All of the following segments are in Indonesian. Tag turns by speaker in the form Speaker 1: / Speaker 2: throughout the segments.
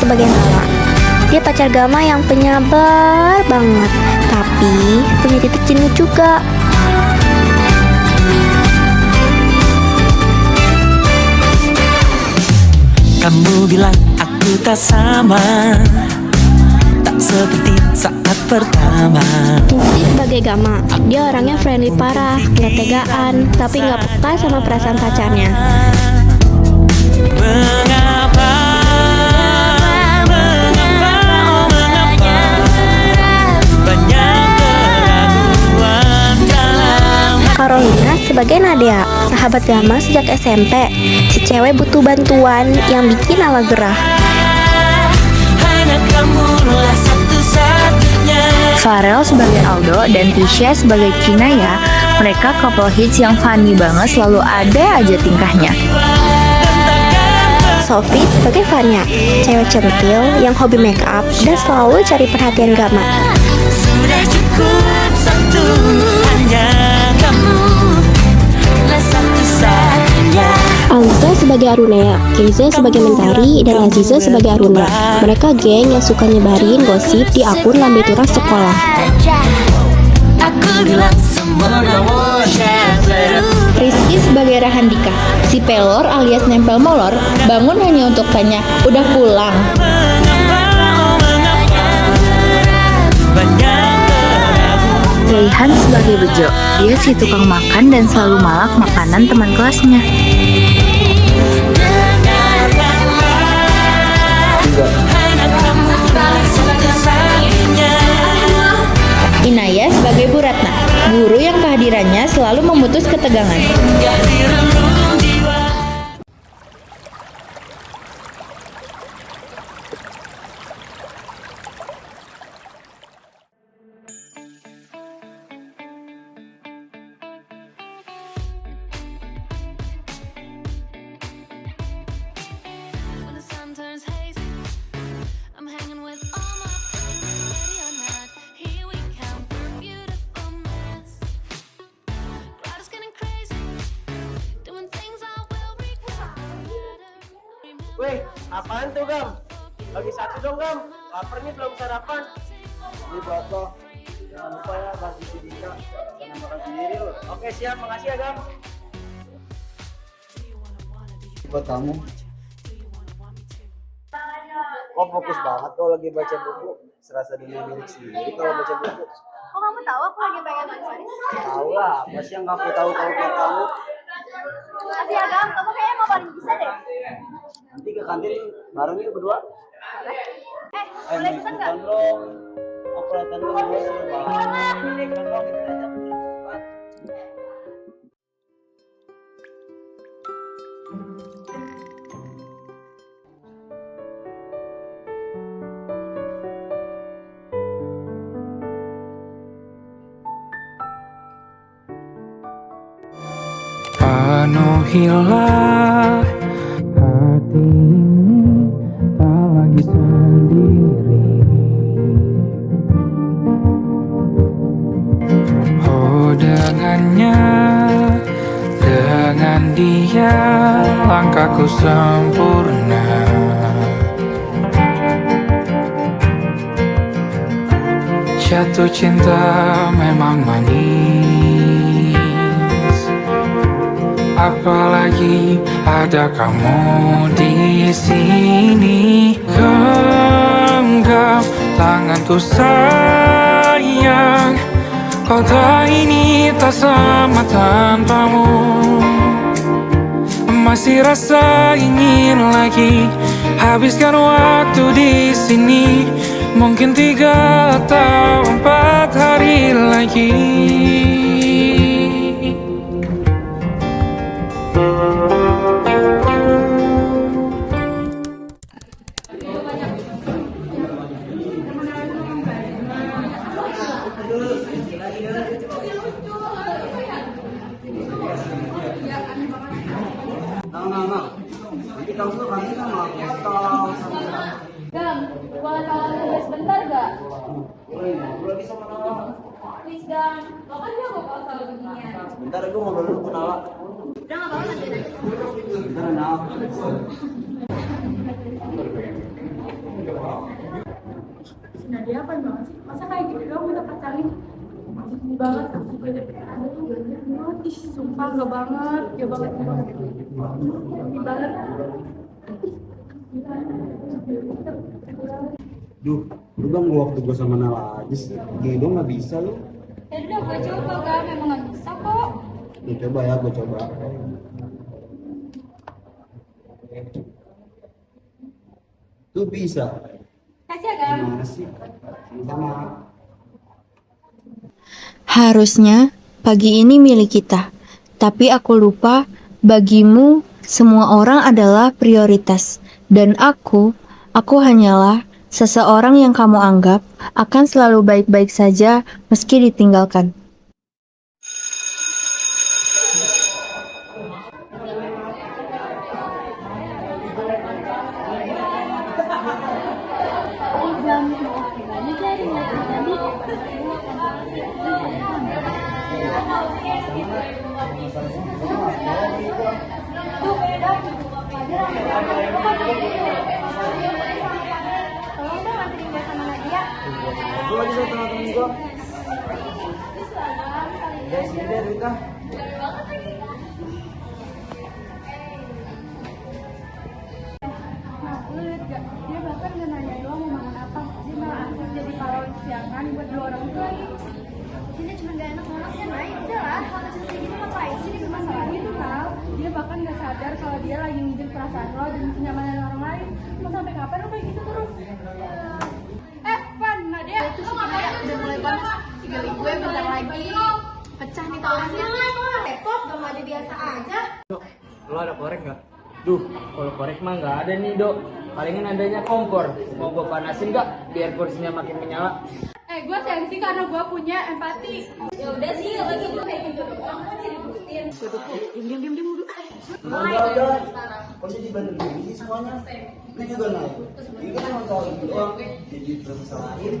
Speaker 1: sebagai Nala. Dia pacar Gama yang penyabar banget, tapi punya titik jenuh juga.
Speaker 2: Kamu bilang aku tak sama, tak seperti saat pertama.
Speaker 1: Rizky sebagai Gama, dia orangnya friendly parah, gak tegaan, tapi gak peka sama perasaan pacarnya.
Speaker 2: Mengapa, oh mengapa, banyak keraguan dalam.
Speaker 1: Carolina sebagai Nadia, sahabat Gama sejak SMP. Si cewek butuh bantuan yang bikin Nala gerah.
Speaker 2: Hanya kamulah satu-satunya.
Speaker 3: Farel sebagai Aldo dan Tisha sebagai Kinaya, mereka couple hits yang funny banget, selalu ada aja tingkahnya.
Speaker 1: Sophie sebagai Vanya, cewek centil yang hobi make up dan selalu cari perhatian Gama.
Speaker 2: Sudah cukup satu, hanya kamu lah satu-satunya.
Speaker 1: Alisa sebagai Arunea, Keiza sebagai Mentari, dan Aziza sebagai Aruna. Mereka geng yang suka nyebarin gosip di akun lambe turah sekolah.
Speaker 2: Aku bilang semua
Speaker 3: Rizky sebagai Rahandika, si pelor alias nempel molor, bangun hanya untuk tanya, udah pulang? Raihan sebagai Bejo, dia si tukang makan dan selalu malak makanan teman kelasnya. Inaya sebagai Bu Ratna, guru yang kehadirannya selalu memutus ketegangan.
Speaker 4: When the sun turns hazy, I'm hanging with all my friends. Ready or not, here we come. We're a beautiful mess. Crowd is getting crazy, doing things I will regret.
Speaker 5: Weh, apaan tuh Gam? Bagi satu dong Gam, lapar nih belum sarapan. Ini buat lo, jangan lupa ya bagi si Dika, jangan makan sendiri lo. Oke siap, makasih ya Gam. Buat kamu. Kok fokus banget kalau lagi baca buku? Serasa dunia milik sendiri kalau baca buku.
Speaker 6: Kok kamu tahu aku lagi pengen manis-manis?
Speaker 5: Tahu lah, apa sih yang aku tahu kalau buat kamu?
Speaker 6: Makasih ya Gam, kamu kayaknya mau paling bisa deh.
Speaker 5: Nanti ke kantin bareng yuk berdua.
Speaker 6: Boleh pesan nggak?
Speaker 5: Bukan dong. Aku kelihatan lu gue seru banget. Ini kan dong kita ajak cepat.
Speaker 7: Penuhilah hati ini, tak lagi sendiri. Oh dengannya, dengan dia langkahku sempurna. Jatuh cinta memang manis, apalagi ada kamu di sini. Genggam tanganku sayang, kota ini tak sama tanpamu. Masih rasa ingin lagi habiskan waktu di sini. Mungkin 3 atau 4 hari lagi.
Speaker 5: Nanti kamu tuh kangen sama aku atau sama
Speaker 6: Gam, boleh tolong tulis sebentar gak?
Speaker 5: boleh ngobrol lagi sama Nala.
Speaker 6: Please Gam, lo kan jago kalau soal beginian.
Speaker 5: Bentar gue ngobrol dulu sama Nala.
Speaker 6: Udah gak apa-apa nanti.
Speaker 5: Bentar Nala.
Speaker 8: Nah dia apa banget sih? Masa kayak gitu doang minta pacarin? Ini banget, aku juga ada ada tuh banyak banget. Ih, sumpah gak banget, gak banget, gak banget. Ini banget.
Speaker 5: Duh, lu bang waktu gue sama Nala aja sih. Gini dong nggak bisa lu.
Speaker 6: Ya udah gue coba kan, memang gak bisa kok.
Speaker 5: Ya coba ya, gue coba. Lu bisa.
Speaker 6: Kasih ya Gam.
Speaker 5: Gimana sih? Sama.
Speaker 3: Harusnya pagi ini milik kita, tapi aku lupa bagimu semua orang adalah prioritas, dan aku hanyalah seseorang yang kamu anggap akan selalu baik-baik saja meski ditinggalkan.
Speaker 6: Tolong dong anterin gue sama Nadia.
Speaker 5: Gue lagi sama teman-teman gue. Udah sini deh Rita.
Speaker 8: Nah, lu liat gak? Dia bahkan gak nanya doang mau makan apa. Dia malah aktif jadi pahlawan kesiangan buat 2 orang itu lagi.
Speaker 6: Ini cuma gak enak banget ya, Nay. Udah lah, kalau kecil kayak gitu ngapain sih di
Speaker 8: Masalah itu Nal, dia bahkan gak sadar kalau dia lagi nginjek perasaan lo dan kenyamanan orang lain. Mau sampai kapan lo kayak gitu terus? Van, Nadia, itu si Kinaya udah mulai panas. Tinggalin gue bentar lagi. Pecah nih tawannya.
Speaker 6: Depot gak mau ada biasa aja.
Speaker 9: Lo ada korek nggak? Duh, kalau korek mah nggak ada nih dok. Palingan adanya kompor. Mau gue panasin nggak? Biar kursinya makin menyala.
Speaker 8: Gue sensi karena gue punya empati.
Speaker 6: Ya udah sih, lagi gue kayak gitu doang kan direbutin.
Speaker 8: Diam dulu.
Speaker 5: Udah. Kok jadi bandel gini sih semuanya? Lu juga naik. Ini kan cuma soal itu doang. Jadi tersalahin.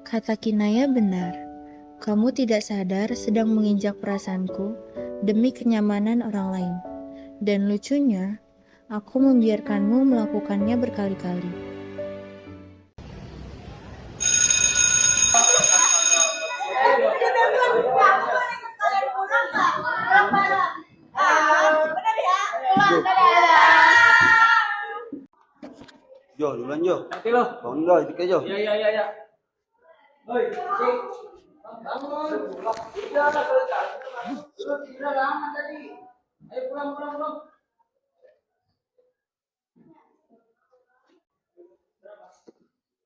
Speaker 3: Kata Kinaya benar, kamu tidak sadar sedang menginjak perasaanku demi kenyamanan orang lain. Dan lucunya, aku membiarkanmu melakukannya berkali-kali.
Speaker 5: Jo, duluan Jo.
Speaker 9: Nanti lo.
Speaker 5: Bangun Jo, itu Jo.
Speaker 9: Iya. Hoi, cek. Bangun. Udah ada kerja. Lu tidur lama tadi. Ayo pulang.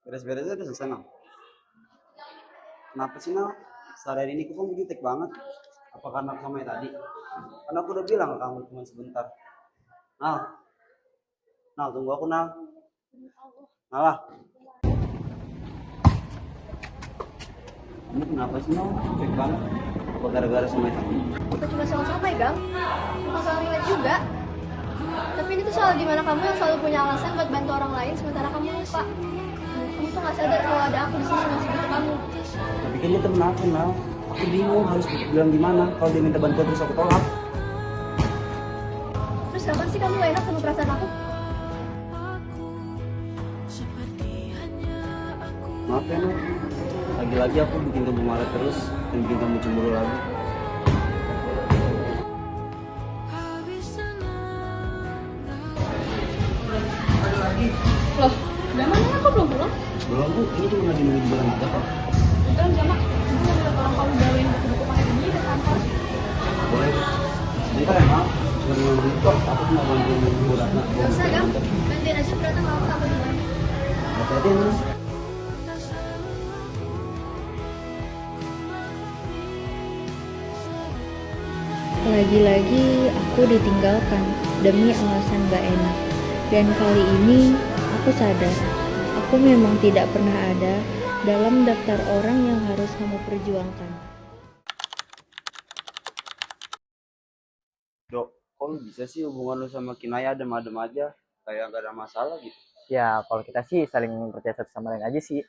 Speaker 5: Beres-beres udah selesai Nal. Kenapa sih Nal? Sehari ini kamu jutek banget. Apa karena aku sama yang tadi? Karena aku udah bilang ke kamu cuma sebentar. Nal, tunggu aku Nal. Nalah. Kamu kenapa sih Nal? Jutek banget. Apa gara-gara sama yang tadi?
Speaker 6: Kita cuma sama-sama ya, Gang. Cuma soal relate juga. Tapi ini tuh soal gimana kamu yang selalu punya alasan buat bantu orang lain sementara kamu lupa. Kamu tuh gak sadar kalau ada aku di sini masih butuh kamu.
Speaker 5: Tapi kan dia temen aku Nal. Aku bingung harus bilang gimana kalau dia minta bantuan terus aku tolak.
Speaker 6: Terus kapan sih kamu gak enak sama perasaan aku?
Speaker 5: Maaf ya Nal. Lagi-lagi aku bikin kamu marah terus dan bikin kamu cemburu lagi.
Speaker 8: Loh, udah mana aku belum pulang?
Speaker 5: Belum Bu, ini cuma lagi nunggu jualan aja kok.
Speaker 8: Udah enggak mak. Aku mau lihat orang kamu bawain buku-buku pakai ini ke kantor.
Speaker 5: Boleh. Bentar ya Mal. Cuma nunggu kok. Aku cuma bantuin Bu Ratna.
Speaker 6: Gak usah, Gang. Gantiin aja berarti kalau aku duluan.
Speaker 5: Hati-hati ya Nal.
Speaker 3: Lagi-lagi aku ditinggalkan demi alasan gak enak. Dan kali ini aku sadar, aku memang tidak pernah ada dalam daftar orang yang harus kamu perjuangkan.
Speaker 5: Dok, kok lu bisa sih hubungan lu sama Kinaya adem-adem aja? Kayak gak ada masalah gitu.
Speaker 9: Ya, kalau kita sih saling percaya satu sama lain aja sih.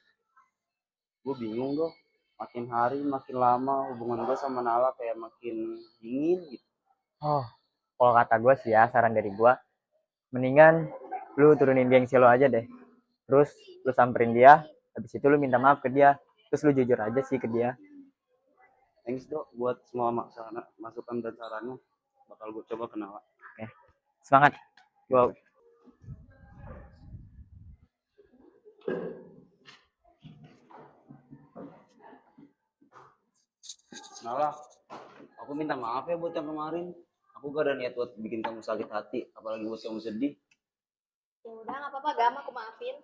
Speaker 5: Gue bingung dok. Makin hari makin lama hubungan gue sama Nala kayak makin dingin gitu.
Speaker 9: Oh, kalau kata gue sih ya, saran dari gue,
Speaker 5: Mendingan lu turunin gengsi lo aja deh. Terus lu samperin dia, habis itu lu minta maaf ke dia. Terus lu jujur aja sih ke dia.
Speaker 9: Thanks Dok buat semua masukan dan sarannya. Bakal gue coba kenal.
Speaker 5: Oke. Semangat. Wow.
Speaker 9: Nala, aku minta maaf ya buat yang kemarin. Aku gak ada niat buat bikin kamu sakit hati, apalagi buat kamu sedih.
Speaker 6: Ya udah nggak apa-apa Gam, aku maafin.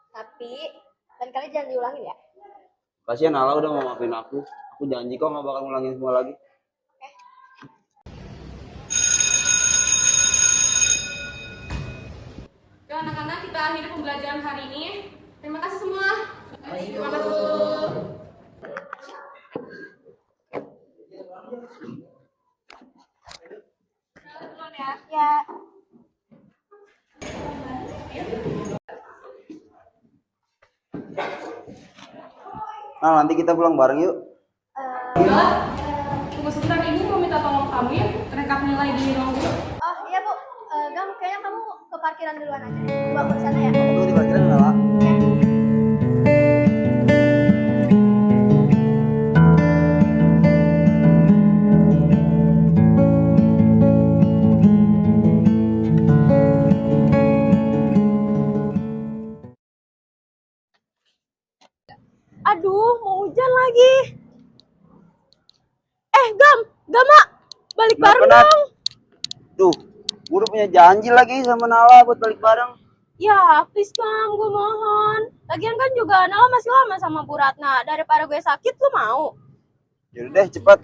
Speaker 6: Tapi lain kali jangan diulangin ya.
Speaker 9: Kasihan Nala udah mau maafin aku. Aku janji kok gak bakal ngulangin semua lagi.
Speaker 8: Oke anak-anak, kita akhiri pembelajaran hari ini. Terima kasih semua. Terima kasih.
Speaker 6: Ya.
Speaker 9: Nah, nanti kita pulang bareng yuk.
Speaker 8: Tunggu sebentar, ini mau minta tolong kamu ya, rekap nilai di ruang guru.
Speaker 6: Oh iya Bu, Gam kayaknya kamu ke parkiran duluan aja. Gua ke sana ya.
Speaker 9: Tunggu di parkiran Nala.
Speaker 8: Aduh, mau hujan lagi. Gama, balik bareng
Speaker 9: Penat.
Speaker 8: dong.
Speaker 9: Tuh, gue udah punya janji lagi sama Nala buat balik bareng.
Speaker 8: Ya, please Gam, gue mohon. Lagian kan juga Nala masih lama sama Bu Ratna. Daripada gue sakit, lu mau?
Speaker 9: Yaudah deh, cepet.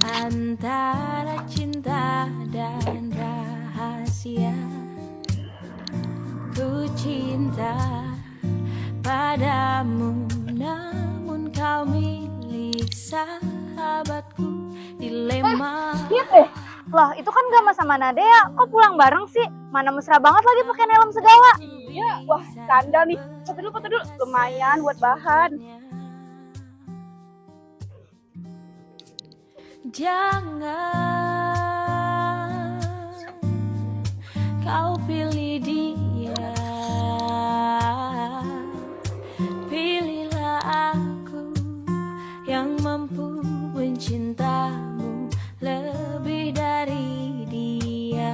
Speaker 2: Antara cinta dan rahasia, ku cinta padamu, namun kau milik sahabatku. Dilema.
Speaker 6: Lihat deh. Loh, itu kan Gama sama Nadea. Kok pulang bareng sih? Mana mesra banget lagi pakai helm segala.
Speaker 8: Iya, wah skandal nih. Foto dulu. Lumayan buat bahan.
Speaker 2: Jangan kau pilih dia, pilihlah aku yang mampu mencintamu lebih dari dia.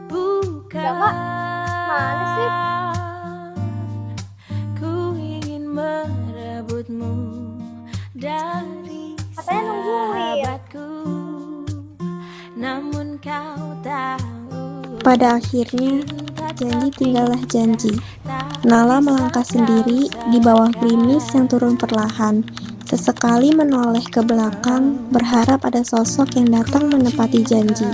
Speaker 2: Bukan
Speaker 6: mana sih?
Speaker 2: ku ingin merebutmu dari
Speaker 6: Katanya nungguin.
Speaker 2: sahabatku, namun kau tahu
Speaker 1: Pada akhirnya, janji tinggallah janji. Nala melangkah sendiri di bawah gerimis yang turun perlahan. Sesekali menoleh ke belakang, berharap ada sosok yang datang menepati janji.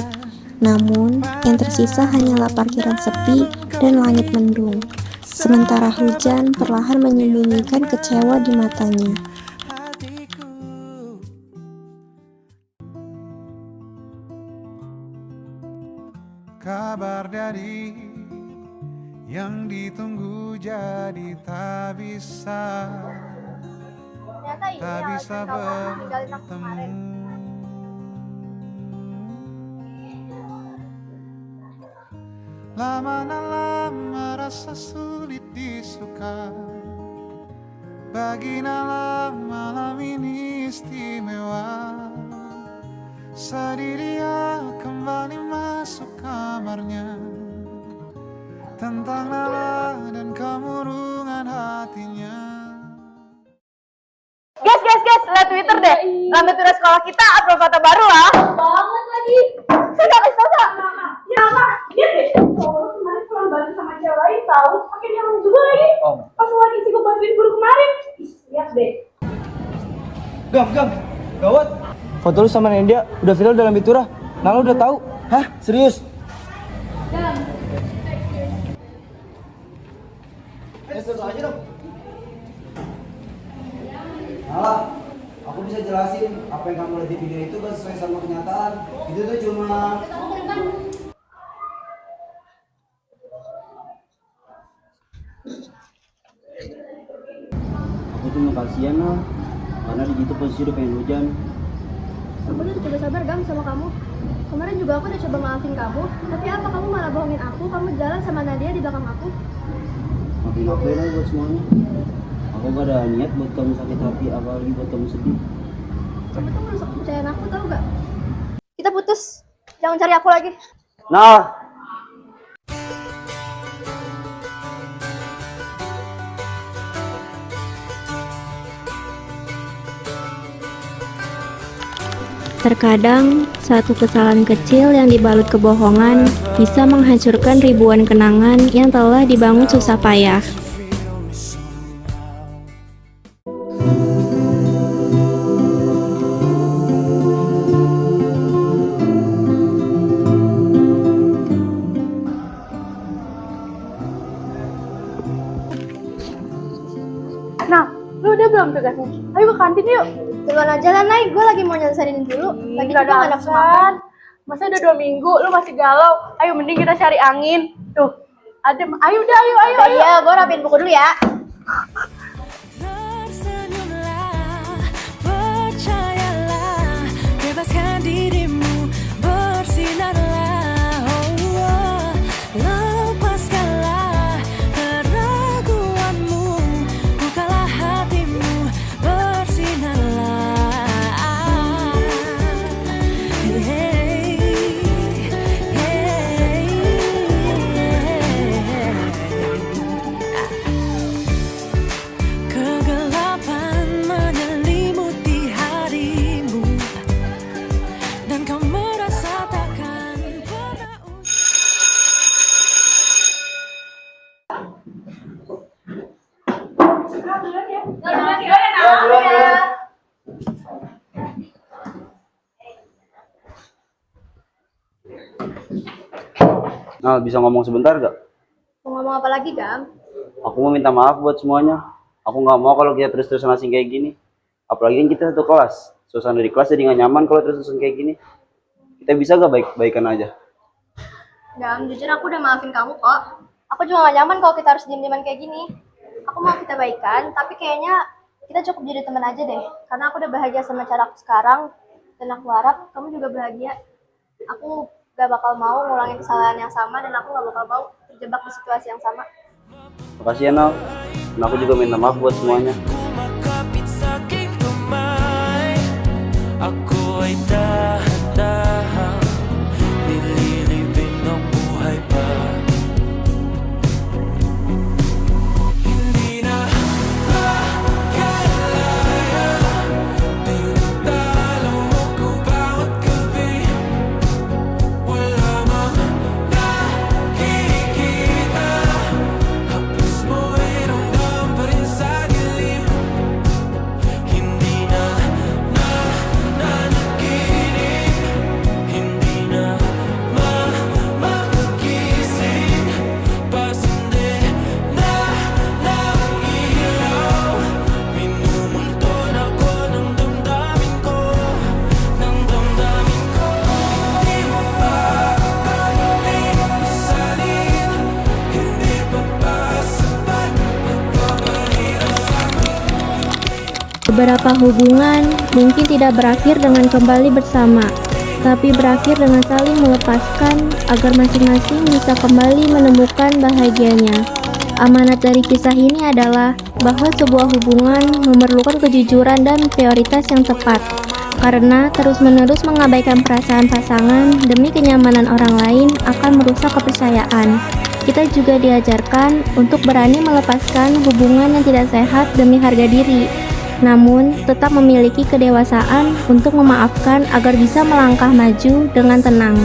Speaker 1: Namun, yang tersisa hanyalah parkiran sepi dan langit mendung. Sementara hujan perlahan menyembunyikan kecewa di matanya.
Speaker 10: Kabar dari yang ditunggu jadi tak bisa
Speaker 6: Ternyata ini alasan kamu tinggalin aku kemarin.
Speaker 10: Lama-lama rasa sulit disuka. Bagi Nala malam ini istimewa. Sedih dia kembali masuk kamarnya. Tentang Nala dan kemurungan hatinya.
Speaker 6: Guys, lihat Twitter deh. Lambe tugas sekolah kita upload foto baru lah. Banget lagi. Saya gak kasih tau, Sa.
Speaker 8: Ya Kak, lihat deh. Oh, kemarin pulang bareng sama cewek lain tahu. Pakai dia juga lagi. Pas lagi sibuk bantuin guru kemarin. Lihat deh.
Speaker 5: Gam, gawat. Foto lu sama Nendia udah viral dalam Bitura. Nala udah tahu. Hah? Serius? Terus aja dong.
Speaker 9: Nala, aku bisa jelasin apa yang kamu lihat di video itu gak sesuai sama kenyataan. Itu tuh cuma aku cuma kasihan lah, karena di situ posisi udah pengen hujan.
Speaker 6: Aku udah coba sabar Gam sama kamu. Kemarin juga aku udah coba maafin kamu, tapi apa kamu malah bohongin aku? Kamu jalan sama Nadia di belakang aku.
Speaker 5: Maafin aku ya buat semuanya. Aku gak ada niat buat kamu sakit hati, apalagi buat kamu sedih.
Speaker 6: Kamu tuh merusak kepercayaan aku, tau gak? Kita putus, jangan cari aku lagi.
Speaker 5: Nah,
Speaker 1: Terkadang, satu kesalahan kecil yang dibalut kebohongan bisa menghancurkan ribuan kenangan yang telah dibangun susah payah.
Speaker 8: Nah, lu udah belum tugasnya? Ayo ke kantin yuk.
Speaker 6: Duluan aja lah, Nay. Gue lagi mau nyelesain dulu. Lagi
Speaker 8: Gak
Speaker 6: juga
Speaker 8: ada
Speaker 6: gak nafsu makan.
Speaker 8: Masa udah 2 minggu, lu masih galau. Ayo mending kita cari angin. Tuh, adem. Ayo udah, ayo.
Speaker 6: Iya, gue rapiin buku dulu ya.
Speaker 2: Tersenyumlah, percayalah, bebaskan dirimu, bersinarlah, oh, lepaskanlah keraguanmu, bukalah hatimu, bersinarlah. Hey, hey, kegelapan menyelimuti harimu dan kau merasa takkan pernah
Speaker 5: Nah, bisa ngomong sebentar gak?
Speaker 6: Mau ngomong apa lagi, Gam?
Speaker 5: Aku mau minta maaf buat semuanya. Aku nggak mau kalau kita terus-terusan asing kayak gini. Apalagi kan kita satu kelas. Suasana di kelas jadi nggak nyaman kalau terus-terusan kayak gini. Kita bisa gak baik-baikan aja?
Speaker 6: Gam, jujur aku udah maafin kamu kok. Aku juga gak nyaman kalau kita harus diem-dieman kayak gini. Aku mau kita baikan, tapi kayaknya kita cukup jadi teman aja deh. Karena aku udah bahagia sama cara aku sekarang. Dan aku harap kamu juga bahagia. Aku gak bakal mau ngulangin kesalahan yang sama, dan aku gak bakal mau terjebak di situasi yang sama.
Speaker 5: Makasih ya, Nal. Dan aku juga minta maaf buat semuanya.
Speaker 7: Kumakapit sa aking kamay, ako ay dahan-dahan nililibing ng buhay pa. Hindi na makalaya, tinatalo mo ko bawat gabi. Wala mang nakikita, hapos mo ay ramdam pa rin sa dilim. Hindi na nanaginip, hindi na makagising, pasindi na ilaw. Minumulton ako ng damdamin ko, ng damdamin ko. Di mo pa akalain isalin, hindi pa ba sapat pagpapahirap sa'kin?
Speaker 1: Beberapa hubungan mungkin tidak berakhir dengan kembali bersama, tapi berakhir dengan saling melepaskan agar masing-masing bisa kembali menemukan bahagianya. Amanat dari kisah ini adalah bahwa sebuah hubungan memerlukan kejujuran dan prioritas yang tepat. Karena terus-menerus mengabaikan perasaan pasangan demi kenyamanan orang lain akan merusak kepercayaan. Kita juga diajarkan untuk berani melepaskan hubungan yang tidak sehat demi harga diri. Namun, tetap memiliki kedewasaan untuk memaafkan agar bisa melangkah maju dengan tenang.